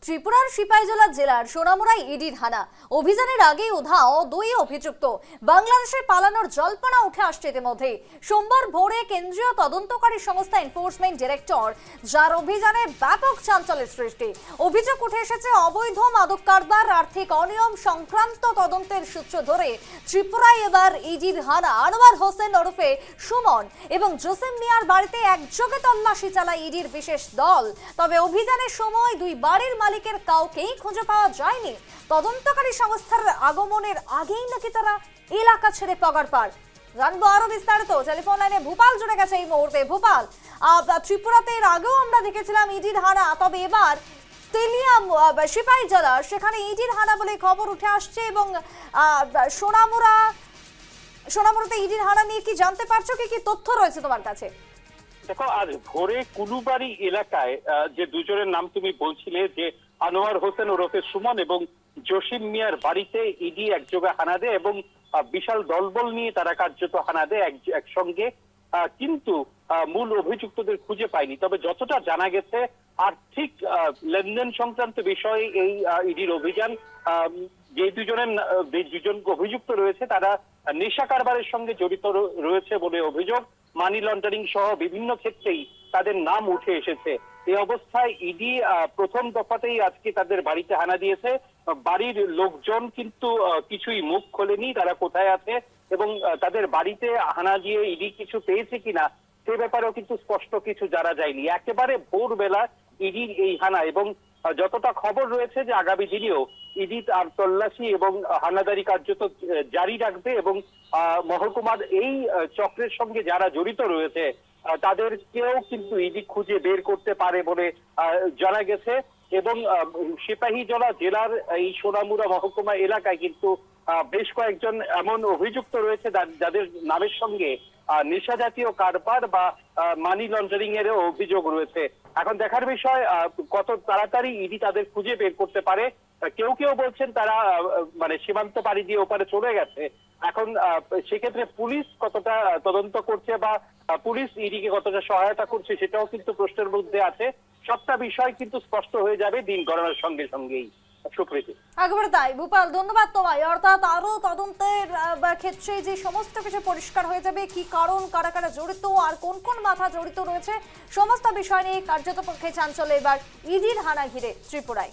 ত্রিপুরার সিপাহীজলা জেলার সোনামুড়ায় ইডির হানা। অভিযানের আগেই উধাও দুই অভিযুক্ত। বাংলাদেশে পালানোর জল্পনা উঠে আসছে ইতিমধ্যে। সোমবার ভোরে কেন্দ্রীয় তদন্তকারী সংস্থা এনফোর্সমেন্ট ডিরেক্টর যার অভিযানে ব্যাপক চাঞ্চল্যের সৃষ্টি। অভিযোগ উঠে এসেছে অবৈধ মাদক কারবার, আর্থিক অনিয়ম সংক্রান্ত তদন্তের সূত্র ধরে ত্রিপুরায় এবার ইডির হানা। আনোয়ার হোসেন ওরফে সুমন এবং জোসেফ মিয়ার বাড়িতে একযোগে তল্লাশি চালায় ইডির বিশেষ দল। তবে অভিযানের সময় দুই বাড়ির মালিকের কাউকেই খুঁজে পাওয়া যায়নি। তদন্তকারী সংস্থার আগমনের আগেই নাকি তারা এলাকা ছেড়ে পগার পার। জানবো আরো বিস্তারিত। টেলিফোন লাইনে ভূপাল জুড়ে গেছে এই মুহূর্তে। ভূপাল, ত্রিপুরাতে এর আগেও আমরা দেখেছিলাম ইডির হানা, তবে এবার তেলিয়া সিপাহীজলা সেখানে ইডির হানা বলে খবর উঠে আসছে এবং সোনামুড়াতে ইডির হানা নিয়ে কি জানতে পারছো, কি কি তথ্য রয়েছে তোমার কাছে? দেখো, আজ ভোরে কুলুবাড়ি এলাকায় যে দুজনের নাম তুমি বলছিলে, যে আনোয়ার হোসেন ওরফে সুমন এবং জসিম মিয়ার বাড়িতে ইডি একযোগে হানা দেয় এবং বিশাল দলবল নিয়ে তারা কার্যত হানা দেয় একসঙ্গে, কিন্তু মূল অভিযুক্তদের খুঁজে পায়নি। তবে যতটা জানা গেছে, আর্থিক লেনদেন সংক্রান্ত বিষয়ে এই ইডির অভিযান। যে দুজন অভিযুক্ত রয়েছে তারা নেশা কারবারের সঙ্গে জড়িত রয়েছে বলে অভিযোগ। মানি লন্ডারিং সহ বিভিন্ন ক্ষেত্রেই তাদের নাম উঠে এসেছে। এই অবস্থায় ইডি প্রথম দফাতেই আজকে তাদের বাড়িতে হানা দিয়েছে। বাড়ির লোকজন কিন্তু কিছুই মুখ খোলেনি, তারা কোথায় আছে এবং তাদের বাড়িতে হানা দিয়ে ইডি কিছু পেয়েছে কিনা সে ব্যাপারেও কিন্তু স্পষ্ট কিছু জানা যায়নি। একেবারে ভোরবেলা ইডির এই হানা এবং যতটা খবর রয়েছে যে আগামী দিনেও ইডি আর তল্লাশি এবং হানাদারি কার্যত জারি রাখবে এবং মহকুমার এই চক্রের সঙ্গে যারা জড়িত রয়েছে তাদেরকেও কিন্তু ইডি খুঁজে বের করতে পারে বলে জানা গেছে। এবং সিপাহীজলা জেলার এই সোনামুড়া মহকুমা এলাকায় কিন্তু বেশ কয়েকজন এমন অভিযুক্ত রয়েছে যাদের নামের সঙ্গে নেশা জাতীয় কারবার বা মানি লন্ডারিং এরও অভিযোগ রয়েছে। এখন দেখার বিষয় কত তাড়াতাড়ি ইডি তাদের খুঁজে বের করতে পারে। কেউ কেউ বলছেন তারা মানে সীমান্ত পাড়ি দিয়ে ওপারে চলে গেছে। এখন সেক্ষেত্রে পুলিশ কতটা তদন্ত করছে বা পুলিশ ইডিকে কতটা সহায়তা করছে সেটাও কিন্তু প্রশ্নের মধ্যে আছে। সবটা বিষয় কিন্তু স্পষ্ট হয়ে যাবে দিন গণনার সঙ্গে সঙ্গেই। সুপ্রীতি, একেবারে তাই। ভূপাল, ধন্যবাদ তোমায়। অর্থাৎ আরো তদন্তের ক্ষেত্রে যে সমস্ত কিছু পরিষ্কার হয়ে যাবে, কি কারণ, কারা কারা জড়িত আর কোন কোন মাথা জড়িত রয়েছে, সমস্ত বিষয় নিয়ে কার্যত পক্ষে চাঞ্চল্য এবার ইডির হানা ঘিরে ত্রিপুরায়।